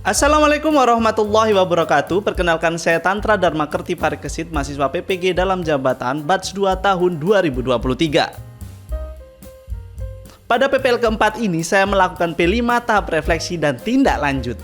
Assalamualaikum warahmatullahi wabarakatuh. Perkenalkan, saya Tantra Dharma Kerti Parikesit, mahasiswa PPG dalam jabatan batch 2 tahun 2023. Pada PPL keempat ini saya melakukan P5 tahap refleksi dan tindak lanjut.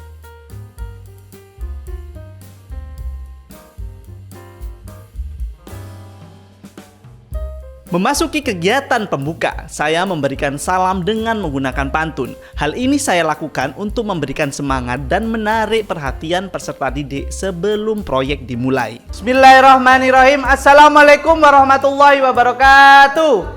Memasuki kegiatan pembuka, saya memberikan salam dengan menggunakan pantun. Hal ini saya lakukan untuk memberikan semangat dan menarik perhatian peserta didik sebelum proyek dimulai. Bismillahirrahmanirrahim. Assalamualaikum warahmatullahi wabarakatuh.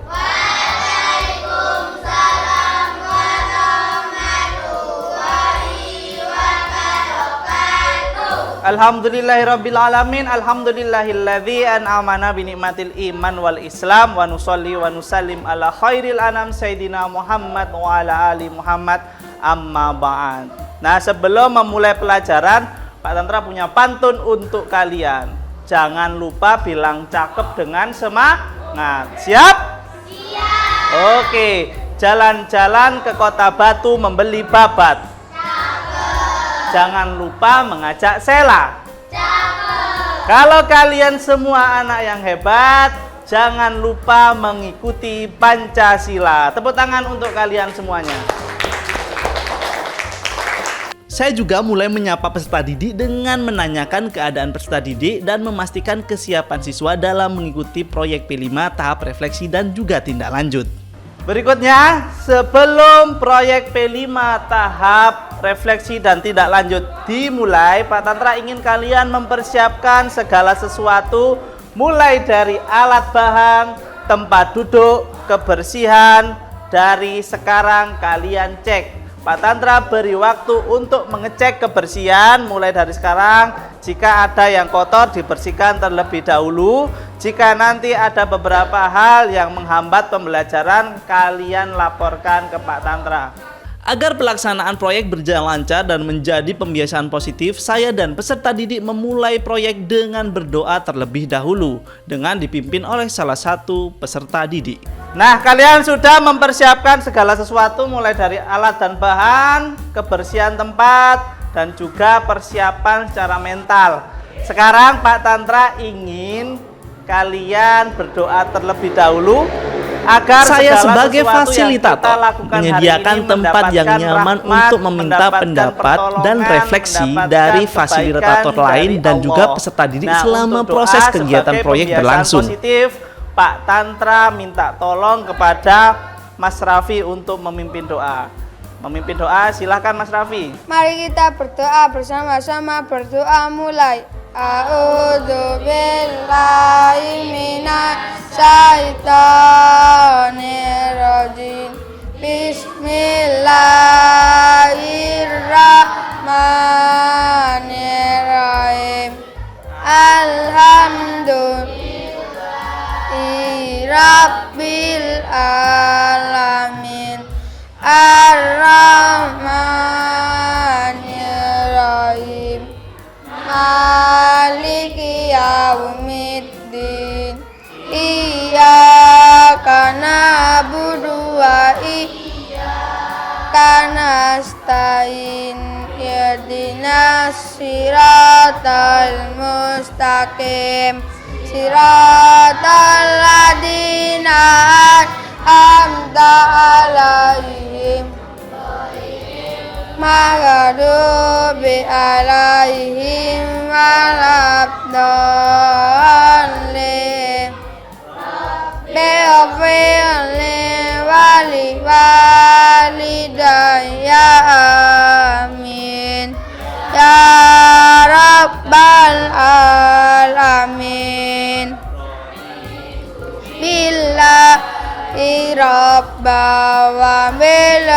Alhamdulillahirrabbilalamin. Alhamdulillahilladzi an'amana binikmatil iman wal islam. Wa nusalli wa nusallim ala khairil anam Sayyidina Muhammad wa ala ali Muhammad, amma ba'd. Nah, sebelum memulai pelajaran, Pak Tantra punya pantun untuk kalian. Jangan lupa bilang cakep dengan semangat. Siap? Siap. Oke, jalan-jalan ke Kota Batu membeli babat. Jangan lupa mengajak Sela. Kalau kalian semua anak yang hebat, jangan lupa mengikuti Pancasila. Tepuk tangan untuk kalian semuanya. Saya juga mulai menyapa peserta didik dengan menanyakan keadaan peserta didik dan memastikan kesiapan siswa dalam mengikuti proyek P5 tahap refleksi dan juga tindak lanjut. Berikutnya, sebelum proyek P5 tahap refleksi dan tindak lanjut dimulai, Pak Tantra ingin kalian mempersiapkan segala sesuatu, mulai dari alat bahan, tempat duduk, kebersihan. Dari sekarang kalian cek. Pak Tantra beri waktu untuk mengecek kebersihan mulai dari sekarang. Jika ada yang kotor dibersihkan terlebih dahulu. Jika nanti ada beberapa hal yang menghambat pembelajaran, kalian laporkan ke Pak Tantra. Agar pelaksanaan proyek berjalan lancar dan menjadi pembiasaan positif, saya dan peserta didik memulai proyek dengan berdoa terlebih dahulu dengan dipimpin oleh salah satu peserta didik. Nah, kalian sudah mempersiapkan segala sesuatu mulai dari alat dan bahan, kebersihan tempat, dan juga persiapan secara mental. Sekarang Pak Tantra ingin kalian berdoa terlebih dahulu agar saya sebagai fasilitator menyediakan tempat yang nyaman untuk meminta pendapat dan refleksi dari fasilitator lain dan juga peserta didik selama proses kegiatan proyek berlangsung. Pak Tantra minta tolong kepada Mas Raffi untuk memimpin doa. Memimpin doa, silahkan Mas Raffi. Mari kita berdoa bersama-sama. Berdoa mulai. A'udzu billahi minasy syaithanir rajim. Bismillahirrahmanirrahim. Alhamdulillahi rabbil alamin. Ar-Rahmanir-Rahim. Maliki yaumiddin. Iyyaka na'budu wa iyyaka nasta'in. Ihdinas siratal mustaqim. Siratal ladzina an'amta 'alaihim maghdubi 'alaihim waladdallin. Bighfirli wali walidayya amin ya rabbal alamin. Billahi rabba wa bil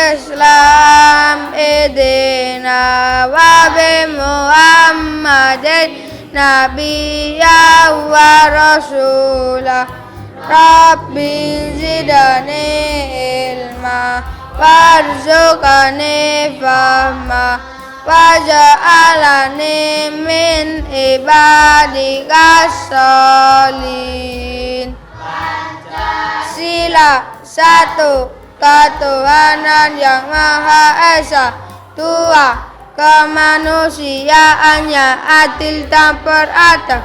islam idina wa bi muhammadin nabiyya wa rasulah. Rabbi zidani ilma warzuqani fahma waj'alni min ibadikas sholihin. Sila satu ketuhanan yang Maha Esa, Tuhan kemanusiaannya adil dan beradab.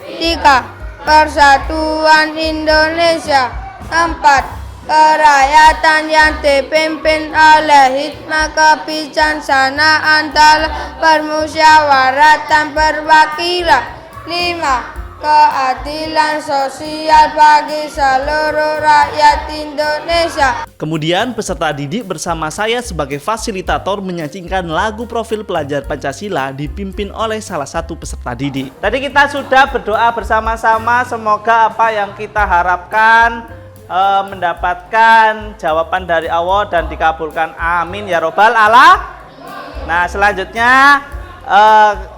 3. Persatuan Indonesia. 4. Kerakyatan yang dipimpin oleh hikmah kebijaksanaan dalam permusyawaratan perwakilan. 5. Keadilan sosial bagi seluruh rakyat Indonesia. Kemudian peserta didik bersama saya sebagai fasilitator menyajikan lagu profil pelajar Pancasila dipimpin oleh salah satu peserta didik. Tadi kita sudah berdoa bersama-sama, semoga apa yang kita harapkan mendapatkan jawaban dari Allah dan dikabulkan. Amin ya robbal alamin. Nah, selanjutnya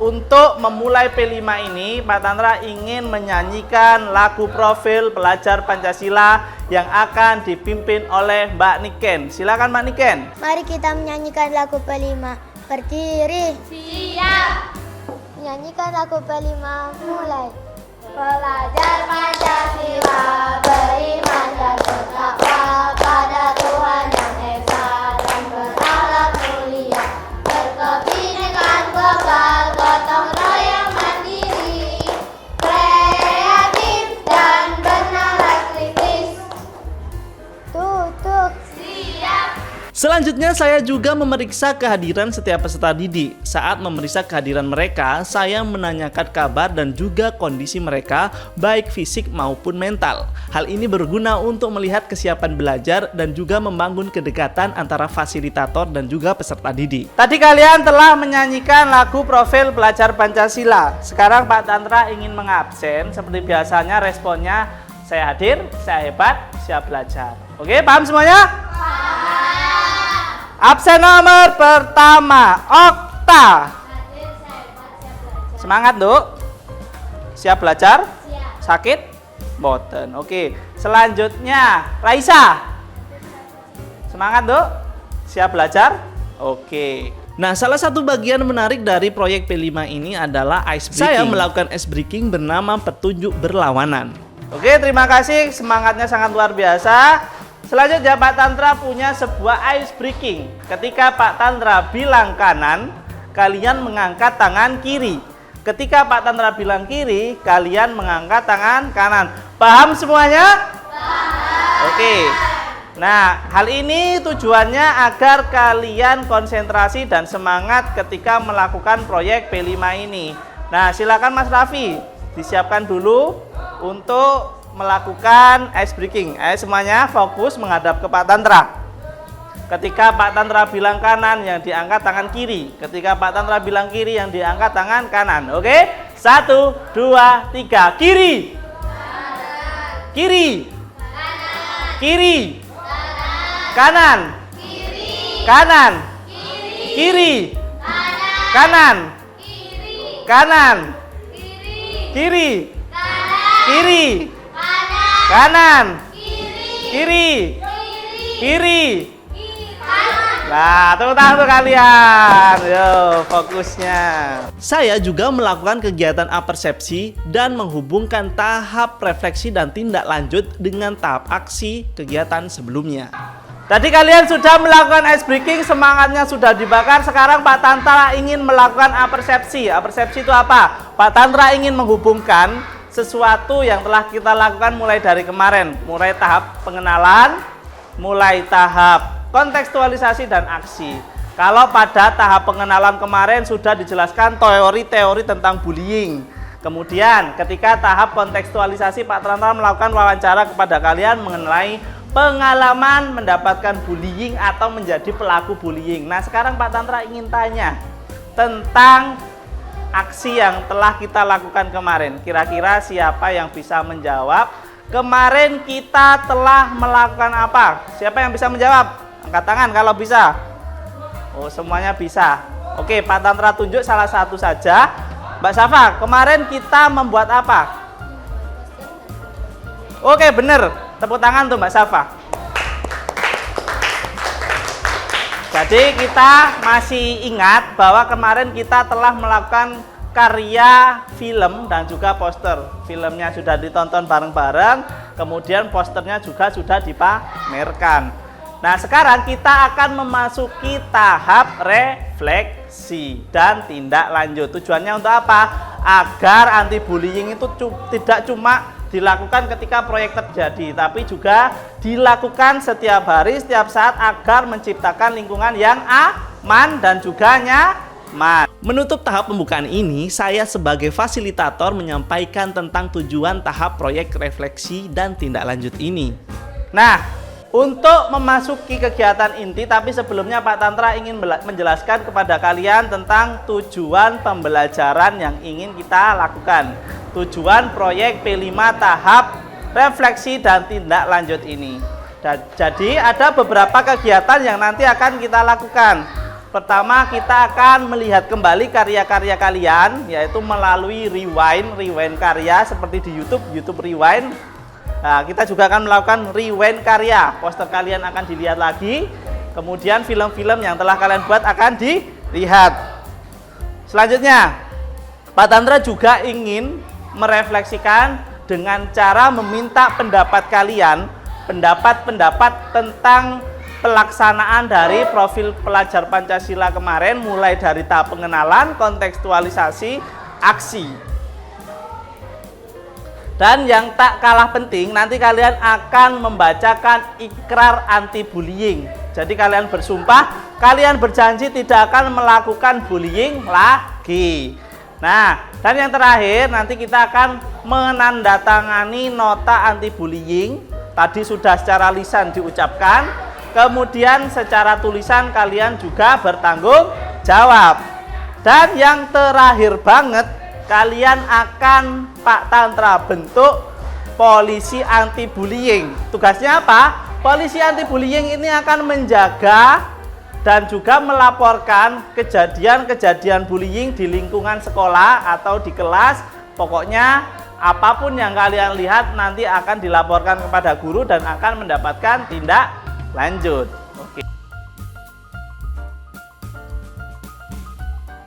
untuk memulai P5 ini, Pak Tantra ingin menyanyikan lagu profil pelajar Pancasila yang akan dipimpin oleh Mbak Niken. Silakan Mbak Niken. Mari kita menyanyikan lagu P5. Berdiri. Siap. Menyanyikan lagu P5, mulai. Pelajar Pancasila beriman dan bertakwa pada Tuhan yang esa dan berakhlak mulia, berkebinekaan global, gotong royong mandiri, kreatif dan bernalar kritis. Tutup. Selanjutnya saya juga memeriksa kehadiran setiap peserta didik. Saat memeriksa kehadiran mereka, saya menanyakan kabar dan juga kondisi mereka, baik fisik maupun mental. Hal ini berguna untuk melihat kesiapan belajar dan juga membangun kedekatan antara fasilitator dan juga peserta didik. Tadi kalian telah menyanyikan lagu profil pelajar Pancasila. Sekarang Pak Tantra ingin mengabsen. Seperti biasanya responnya, saya hadir, saya hebat, siap belajar. Oke, paham semuanya? Absen nomor pertama, Okta. Semangat, Duk. Siap belajar? Sakit? Boten. Oke. Selanjutnya, Raisa. Semangat, Duk. Siap belajar? Oke. Nah, salah satu bagian menarik dari proyek P5 ini adalah ice breaking. Saya melakukan ice breaking bernama petunjuk berlawanan. Oke, terima kasih. Semangatnya sangat luar biasa. Selanjutnya Pak Tantra punya sebuah ice breaking. Ketika Pak Tantra bilang kanan, kalian mengangkat tangan kiri. Ketika Pak Tantra bilang kiri, kalian mengangkat tangan kanan. Paham semuanya? Paham. Oke. Nah, hal ini tujuannya agar kalian konsentrasi dan semangat ketika melakukan proyek P5 ini. Nah, silakan Mas Raffi, disiapkan dulu untuk melakukan ice breaking. Ayo semuanya fokus menghadap ke Pak Tantra. Ketika Pak Tantra bilang kanan, yang diangkat tangan kiri. Ketika Pak Tantra bilang kiri, yang diangkat tangan kanan. Oke? 1, 2, 3. Kiri. Kiri. Kiri. Kanan. Kanan. Kiri. Kanan. Kanan. Kiri. Kiri. Kanan, kiri, kiri. Nah, tepuk tangan untuk kalian. Yo, fokusnya. Saya juga melakukan kegiatan apersepsi dan menghubungkan tahap refleksi dan tindak lanjut dengan tahap aksi kegiatan sebelumnya. Tadi kalian sudah melakukan ice breaking, semangatnya sudah dibakar. Sekarang Pak Tantra ingin melakukan apersepsi. Apersepsi itu apa? Pak Tantra ingin menghubungkan sesuatu yang telah kita lakukan mulai dari kemarin, mulai tahap pengenalan, mulai tahap kontekstualisasi dan aksi. Kalau pada tahap pengenalan kemarin sudah dijelaskan teori-teori tentang bullying. Kemudian ketika tahap kontekstualisasi, Pak Tantra melakukan wawancara kepada kalian mengenai pengalaman mendapatkan bullying atau menjadi pelaku bullying. Nah, sekarang Pak Tantra ingin tanya tentang aksi yang telah kita lakukan kemarin. Kira-kira siapa yang bisa menjawab? Kemarin kita telah melakukan apa? Siapa yang bisa menjawab? Angkat tangan kalau bisa. Oh, semuanya bisa. Oke, Pak Tantra tunjuk salah satu saja. Mbak Safa, kemarin kita membuat apa? Oke, bener. Tepuk tangan tuh Mbak Safa. Jadi kita masih ingat bahwa kemarin kita telah melakukan karya film dan juga poster. Filmnya sudah ditonton bareng-bareng, kemudian posternya juga sudah dipamerkan. Nah, sekarang kita akan memasuki tahap refleksi dan tindak lanjut. Tujuannya untuk apa? Agar anti bullying itu tidak cuma dilakukan ketika proyek terjadi, tapi juga dilakukan setiap hari, setiap saat agar menciptakan lingkungan yang aman dan juga nyaman. Menutup tahap pembukaan ini, saya sebagai fasilitator menyampaikan tentang tujuan tahap proyek refleksi dan tindak lanjut ini. Nah, untuk memasuki kegiatan inti, tapi sebelumnya Pak Tantra ingin menjelaskan kepada kalian tentang tujuan pembelajaran yang ingin kita lakukan. Tujuan proyek P5 tahap refleksi dan tindak lanjut ini. Jadi ada beberapa kegiatan yang nanti akan kita lakukan. Pertama, kita akan melihat kembali karya-karya kalian, yaitu melalui rewind karya seperti di YouTube Rewind. Nah, kita juga akan melakukan rewind karya. Poster kalian akan dilihat lagi. Kemudian film-film yang telah kalian buat akan dilihat. Selanjutnya, Pak Tantra juga ingin merefleksikan dengan cara meminta pendapat kalian, pendapat tentang pelaksanaan dari profil pelajar Pancasila kemarin, mulai dari tahap pengenalan, kontekstualisasi, aksi. Dan yang tak kalah penting, nanti kalian akan membacakan ikrar anti bullying. Jadi kalian bersumpah, kalian berjanji tidak akan melakukan bullying lagi. Nah, dan yang terakhir, nanti kita akan menandatangani nota anti bullying. Tadi sudah secara lisan diucapkan, kemudian secara tulisan kalian juga bertanggung jawab. Dan yang terakhir banget, kalian akan Pak Tantra bentuk polisi anti bullying. Tugasnya apa? Polisi anti bullying ini akan menjaga dan juga melaporkan kejadian-kejadian bullying di lingkungan sekolah atau di kelas. Pokoknya apapun yang kalian lihat nanti akan dilaporkan kepada guru dan akan mendapatkan tindak lanjut. Oke.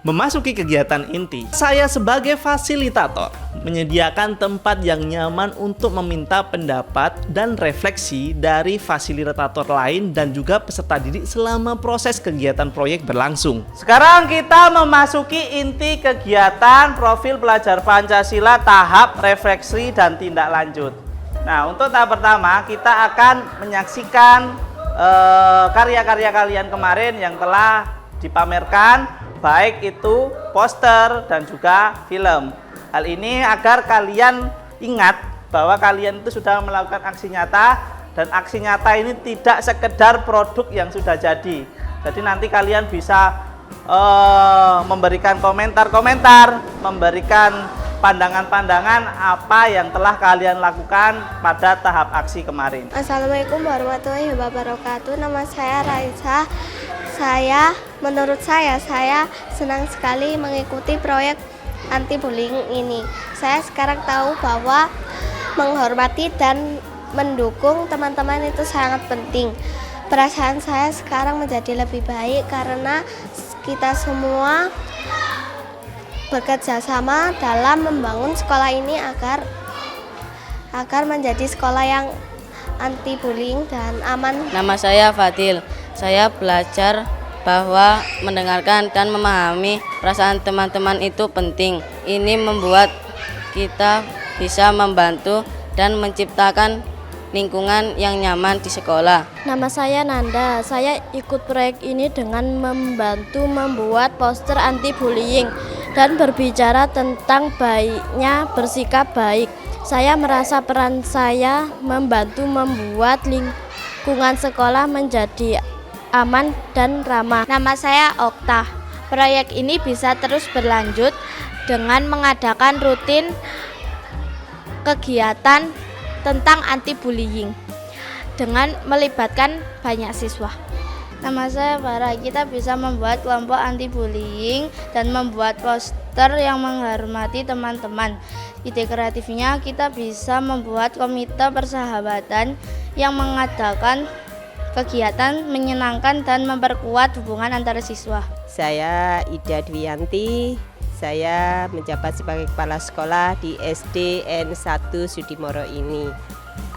Memasuki kegiatan inti, saya sebagai fasilitator menyediakan tempat yang nyaman untuk meminta pendapat dan refleksi dari fasilitator lain dan juga peserta didik selama proses kegiatan proyek berlangsung. Sekarang kita memasuki inti kegiatan profil pelajar Pancasila tahap refleksi dan tindak lanjut. Nah, untuk tahap pertama kita akan menyaksikan karya-karya kalian kemarin yang telah dipamerkan, baik itu poster dan juga film. Hal ini agar kalian ingat bahwa kalian itu sudah melakukan aksi nyata, dan aksi nyata ini tidak sekedar produk yang sudah jadi. Jadi nanti kalian bisa memberikan komentar-komentar, memberikan pandangan-pandangan apa yang telah kalian lakukan pada tahap aksi kemarin. Assalamualaikum warahmatullahi wabarakatuh. Nama saya Raisa. Menurut saya senang sekali mengikuti proyek anti bullying ini. Saya sekarang tahu bahwa menghormati dan mendukung teman-teman itu sangat penting. Perasaan saya sekarang menjadi lebih baik karena kita semua bekerja sama dalam membangun sekolah ini agar menjadi sekolah yang anti bullying dan aman. Nama saya Fadil. Saya belajar bahwa mendengarkan dan memahami perasaan teman-teman itu penting. Ini membuat kita bisa membantu dan menciptakan lingkungan yang nyaman di sekolah. Nama saya Nanda. Saya ikut proyek ini dengan membantu membuat poster anti bullying dan berbicara tentang baiknya bersikap baik. Saya merasa peran saya membantu membuat lingkungan sekolah menjadi aman dan ramah. Nama saya Okta. Proyek ini bisa terus berlanjut dengan mengadakan rutin kegiatan tentang anti bullying dengan melibatkan banyak siswa. Nama saya Farah. Kita bisa membuat kelompok anti bullying dan membuat poster yang menghormati teman-teman. Ide kreatifnya kita bisa membuat komite persahabatan yang mengadakan kegiatan menyenangkan dan memperkuat hubungan antara siswa. Saya Ida Dwiyanti. Saya menjabat sebagai kepala sekolah di SD N1 Sudimoro ini.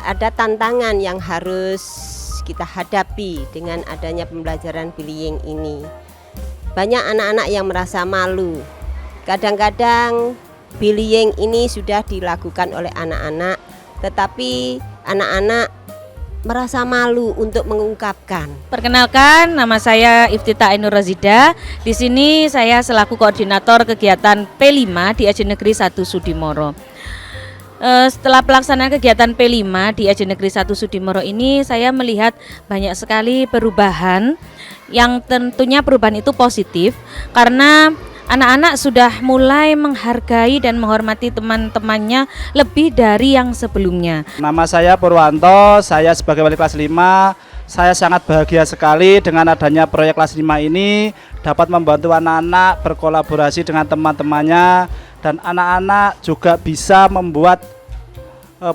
Ada tantangan yang harus kita hadapi dengan adanya pembelajaran bullying ini. Banyak anak-anak yang merasa malu. Kadang-kadang bullying ini sudah dilakukan oleh anak-anak, tetapi anak-anak merasa malu untuk mengungkapkan. Perkenalkan, nama saya Iftita Ainur Razida. Di sini saya selaku koordinator kegiatan P5 di SD Negeri 1 Sudimoro. Setelah pelaksanaan kegiatan P5 di SD Negeri 1 Sudimoro ini, saya melihat banyak sekali perubahan yang tentunya perubahan itu positif karena anak-anak sudah mulai menghargai dan menghormati teman-temannya lebih dari yang sebelumnya. Nama saya Purwanto, saya sebagai wali kelas 5, saya sangat bahagia sekali dengan adanya proyek kelas 5 ini dapat membantu anak-anak berkolaborasi dengan teman-temannya dan anak-anak juga bisa membuat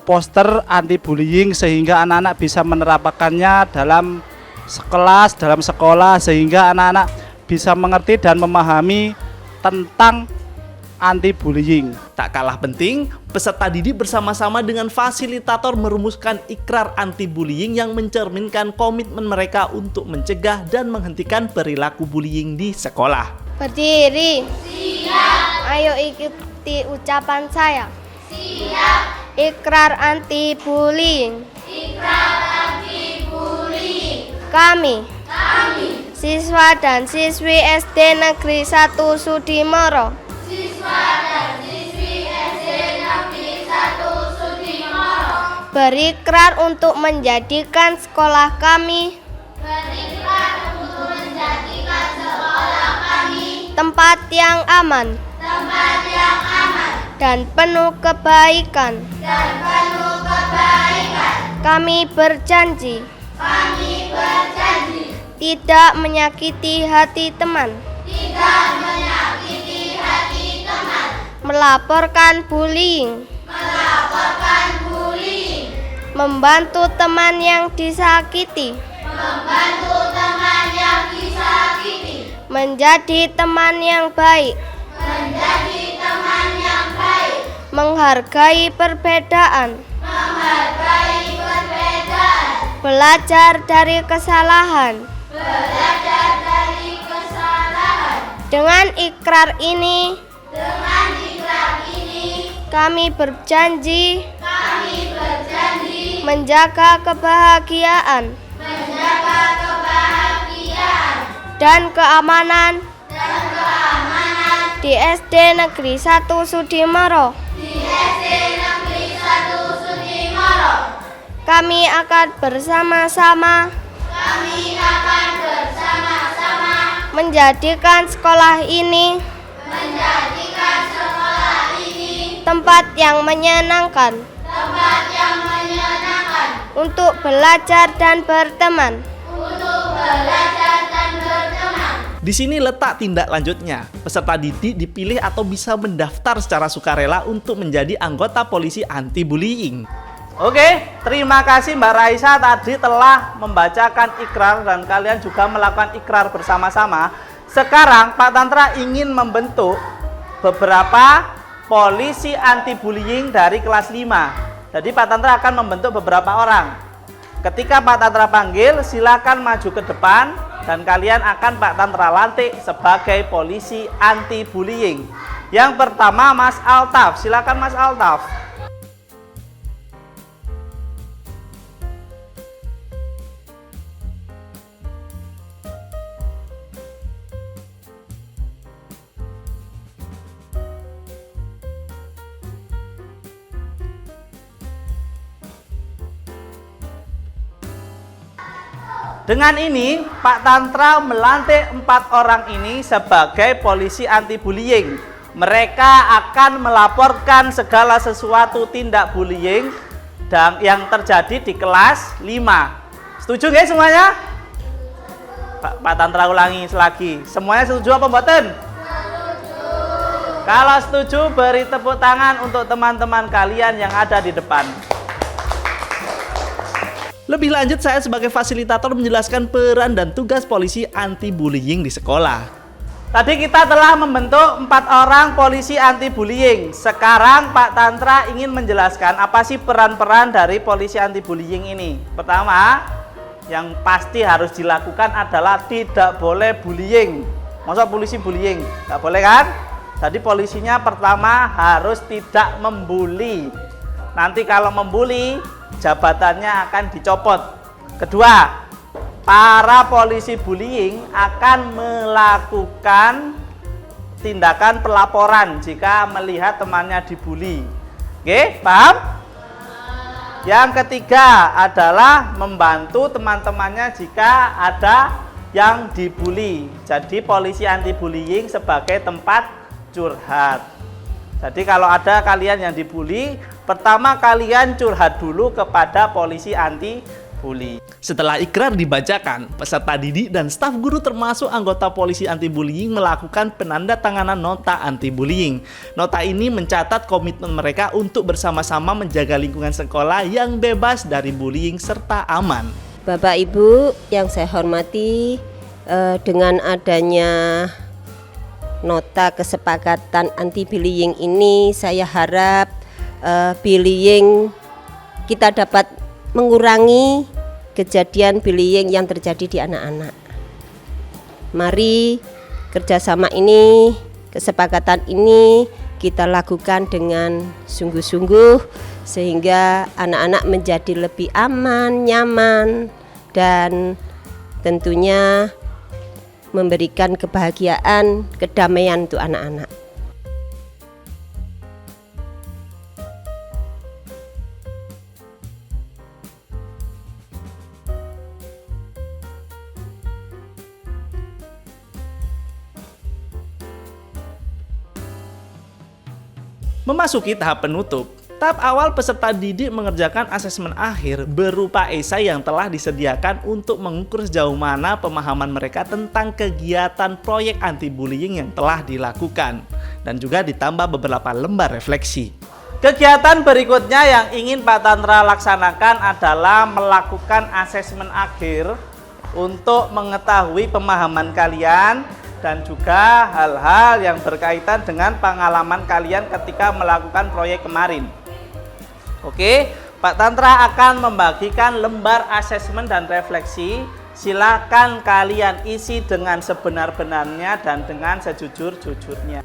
poster anti bullying sehingga anak-anak bisa menerapkannya dalam kelas, dalam sekolah sehingga anak-anak bisa mengerti dan memahami tentang anti bullying. Tak kalah penting, peserta didik bersama-sama dengan fasilitator merumuskan ikrar anti bullying yang mencerminkan komitmen mereka untuk mencegah dan menghentikan perilaku bullying di sekolah. Berdiri. Siap. Ayo ikuti ucapan saya. Siap. Ikrar anti bullying. Ikrar anti bullying. Kami. Siswa dan siswi SD Negeri 1 Sudimoro. Berikrar untuk menjadikan sekolah kami tempat yang aman dan penuh kebaikan. Kami berjanji tidak menyakiti hati teman, melaporkan bullying, membantu teman yang disakiti, menjadi teman yang baik, menghargai perbedaan, belajar dari kesalahan. Dengan ikrar ini, kami berjanji menjaga kebahagiaan dan keamanan di SD Negeri 1 Sudimoro. Kami akan bersama-sama menjadikan sekolah ini tempat yang menyenangkan untuk belajar dan berteman. Di sini letak tindak lanjutnya. Peserta didik dipilih atau bisa mendaftar secara sukarela untuk menjadi anggota polisi anti bullying. Oke, terima kasih Mbak Raisa tadi telah membacakan ikrar dan kalian juga melakukan ikrar bersama-sama. Sekarang Pak Tantra ingin membentuk beberapa polisi anti bullying dari kelas 5. Jadi Pak Tantra akan membentuk beberapa orang. Ketika Pak Tantra panggil, silakan maju ke depan dan kalian akan Pak Tantra lantik sebagai polisi anti bullying. Yang pertama Mas Altaf, silakan Mas Altaf. Dengan ini, Pak Tantra melantik 4 orang ini sebagai polisi anti bullying. Mereka akan melaporkan segala sesuatu tindak bullying yang terjadi di kelas 5. Setuju nggak semuanya? Pak Tantra ulangi lagi. Semuanya setuju apa mboten? Setuju. Kalau setuju, beri tepuk tangan untuk teman-teman kalian yang ada di depan. Lebih lanjut, saya sebagai fasilitator menjelaskan peran dan tugas polisi anti bullying di sekolah. Tadi kita telah membentuk 4 orang polisi anti bullying. Sekarang Pak Tantra ingin menjelaskan apa sih peran-peran dari polisi anti bullying ini. Pertama, yang pasti harus dilakukan adalah tidak boleh bullying. Masa polisi bullying? Nggak boleh kan? Jadi polisinya pertama harus tidak membuli. Nanti kalau membuli, jabatannya akan dicopot. Kedua, para polisi bullying akan melakukan tindakan pelaporan jika melihat temannya dibully. Oke, paham? Yang ketiga adalah membantu teman-temannya jika ada yang dibully. Jadi polisi anti bullying sebagai tempat curhat. Jadi kalau ada kalian yang dibully, pertama kalian curhat dulu kepada polisi anti bully. Setelah ikrar dibacakan, peserta didik dan staf guru termasuk anggota polisi anti-bullying melakukan penandatanganan nota anti-bullying. Nota ini mencatat komitmen mereka untuk bersama-sama menjaga lingkungan sekolah yang bebas dari bullying serta aman. Bapak Ibu yang saya hormati, dengan adanya nota kesepakatan anti-bullying ini, saya harap bullying kita dapat mengurangi kejadian bullying yang terjadi di anak-anak. Mari kerjasama ini, kesepakatan ini kita lakukan dengan sungguh-sungguh sehingga anak-anak menjadi lebih aman, nyaman, dan tentunya memberikan kebahagiaan, kedamaian untuk anak-anak. Memasuki tahap penutup. Tahap awal peserta didik mengerjakan asesmen akhir berupa esai yang telah disediakan untuk mengukur sejauh mana pemahaman mereka tentang kegiatan proyek anti-bullying yang telah dilakukan. Dan juga ditambah beberapa lembar refleksi. Kegiatan berikutnya yang ingin Pak Tantra laksanakan adalah melakukan asesmen akhir untuk mengetahui pemahaman kalian dan juga hal-hal yang berkaitan dengan pengalaman kalian ketika melakukan proyek kemarin. Oke, Pak Tantra akan membagikan lembar asesmen dan refleksi. Silakan kalian isi dengan sebenar-benarnya dan dengan sejujur-jujurnya.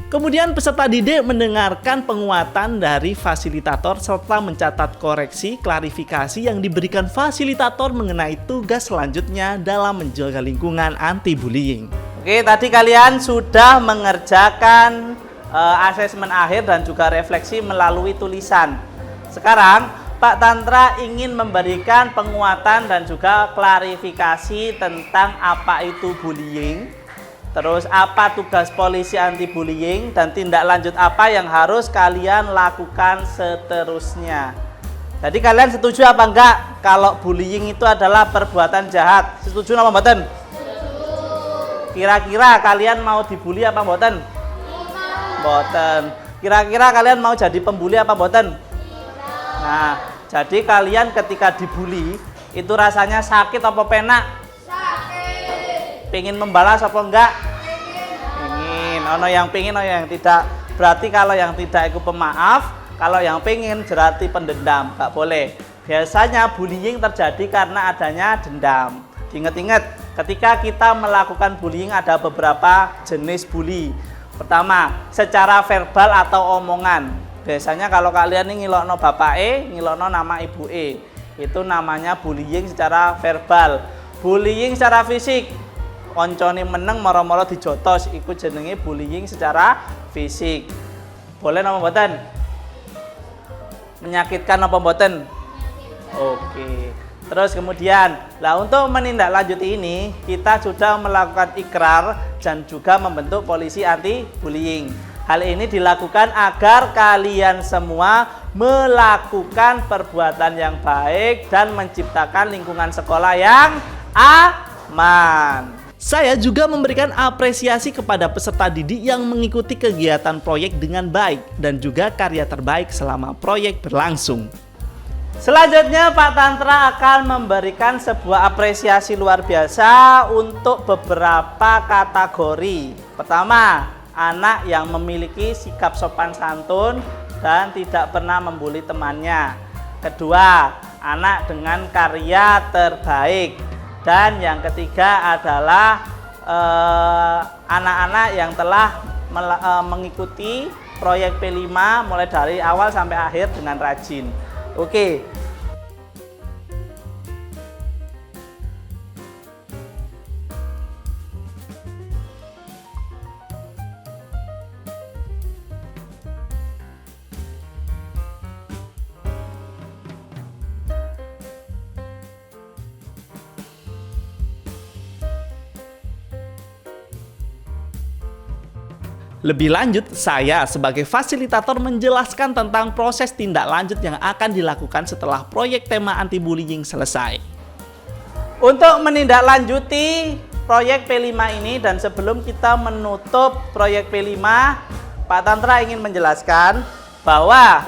Kemudian peserta didik mendengarkan penguatan dari fasilitator serta mencatat koreksi, klarifikasi yang diberikan fasilitator mengenai tugas selanjutnya dalam menjaga lingkungan anti-bullying. Oke, tadi kalian sudah mengerjakan asesmen akhir dan juga refleksi melalui tulisan. Sekarang Pak Tantra ingin memberikan penguatan dan juga klarifikasi tentang apa itu bullying. Terus apa tugas polisi anti-bullying dan tindak lanjut apa yang harus kalian lakukan seterusnya. Jadi kalian setuju apa enggak kalau bullying itu adalah perbuatan jahat? Setuju apa mboten? Kira-kira kalian mau dibully apa mboten? Mboten. Kira-kira kalian mau jadi pembuli apa mboten? Nah, jadi kalian ketika dibully itu rasanya sakit apa penak? Pengen membalas apa enggak? Pengen. Ono yang pengen, ono yang tidak. Berarti kalau yang tidak itu pemaaf, kalau yang pengen berarti pendendam. Enggak boleh. Biasanya bullying terjadi karena adanya dendam. Ingat-ingat, ketika kita melakukan bullying ada beberapa jenis bully. Pertama, secara verbal atau omongan. Biasanya kalau kalian ini ngilokno bapak ngilokno nama ibu itu namanya bullying secara verbal. Bullying secara fisik, koncone meneng moro-moro dijotos, iku jenenge bullying secara fisik. Boleh napa mboten? Menyakitkan apa mboten? Oke. Terus kemudian, untuk menindaklanjuti ini kita sudah melakukan ikrar dan juga membentuk polisi anti bullying. Hal ini dilakukan agar kalian semua melakukan perbuatan yang baik dan menciptakan lingkungan sekolah yang aman. Saya juga memberikan apresiasi kepada peserta didik yang mengikuti kegiatan proyek dengan baik dan juga karya terbaik selama proyek berlangsung. Selanjutnya Pak Tantra akan memberikan sebuah apresiasi luar biasa untuk beberapa kategori. Pertama, anak yang memiliki sikap sopan santun dan tidak pernah membuli temannya. Kedua, anak dengan karya terbaik. Dan yang ketiga adalah anak-anak yang telah mengikuti proyek P5 mulai dari awal sampai akhir dengan rajin. Oke. Lebih lanjut, saya sebagai fasilitator menjelaskan tentang proses tindak lanjut yang akan dilakukan setelah proyek tema anti-bullying selesai. Untuk menindaklanjuti proyek P5 ini dan sebelum kita menutup proyek P5, Pak Tantra ingin menjelaskan bahwa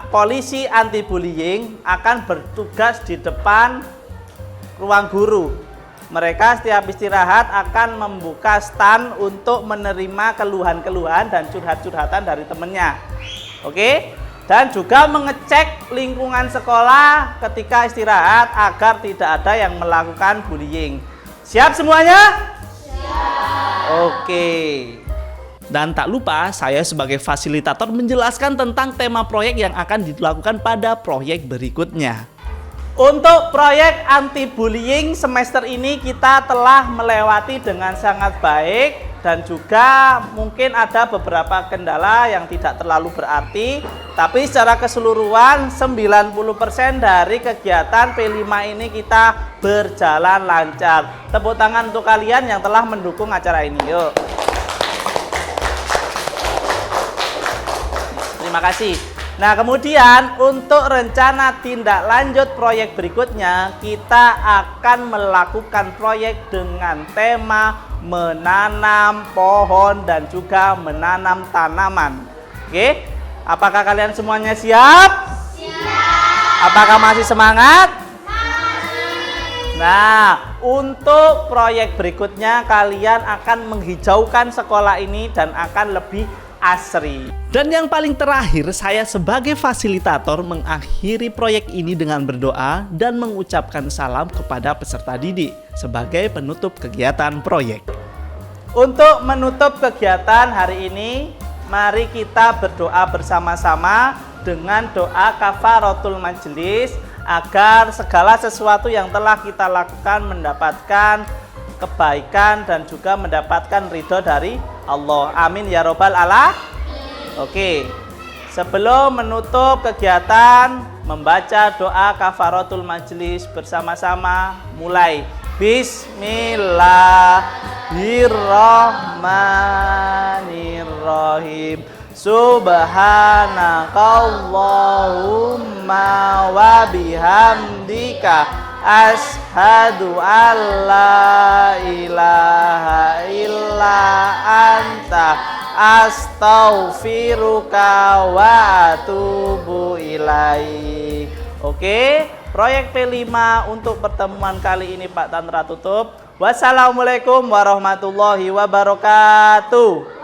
polisi anti-bullying akan bertugas di depan ruang guru. Mereka setiap istirahat akan membuka stand untuk menerima keluhan-keluhan dan curhat-curhatan dari temannya. Oke? Dan juga mengecek lingkungan sekolah ketika istirahat agar tidak ada yang melakukan bullying. Siap semuanya? Siap. Oke. Dan tak lupa, saya sebagai fasilitator menjelaskan tentang tema proyek yang akan dilakukan pada proyek berikutnya. Untuk proyek anti-bullying semester ini kita telah melewati dengan sangat baik dan juga mungkin ada beberapa kendala yang tidak terlalu berarti, tapi secara keseluruhan 90% dari kegiatan P5 ini kita berjalan lancar. Tepuk tangan untuk kalian yang telah mendukung acara ini. Yuk. Terima kasih. Nah, kemudian untuk rencana tindak lanjut proyek berikutnya, kita akan melakukan proyek dengan tema menanam pohon dan juga menanam tanaman. Oke, apakah kalian semuanya siap? Siap. Apakah masih semangat? Masih. Nah, untuk proyek berikutnya kalian akan menghijaukan sekolah ini dan akan lebih asri. Dan yang paling terakhir, saya sebagai fasilitator mengakhiri proyek ini dengan berdoa dan mengucapkan salam kepada peserta didik sebagai penutup kegiatan proyek. Untuk menutup kegiatan hari ini, mari kita berdoa bersama-sama dengan doa kafaratul majelis agar segala sesuatu yang telah kita lakukan mendapatkan kebaikan dan juga mendapatkan ridho dari Allah. Amin ya robbal alamin. Oke, sebelum menutup kegiatan, membaca doa kafaratul majelis bersama-sama. Mulai. Bismillahirrahmanirrahim. Subhanakallahumma wa bihamdika ashhadu an la ilaha illa anta astaghfiruka wa atubu ilaik. Oke, proyek P5 untuk pertemuan kali ini Pak Tantra tutup. Wassalamualaikum warahmatullahi wabarakatuh.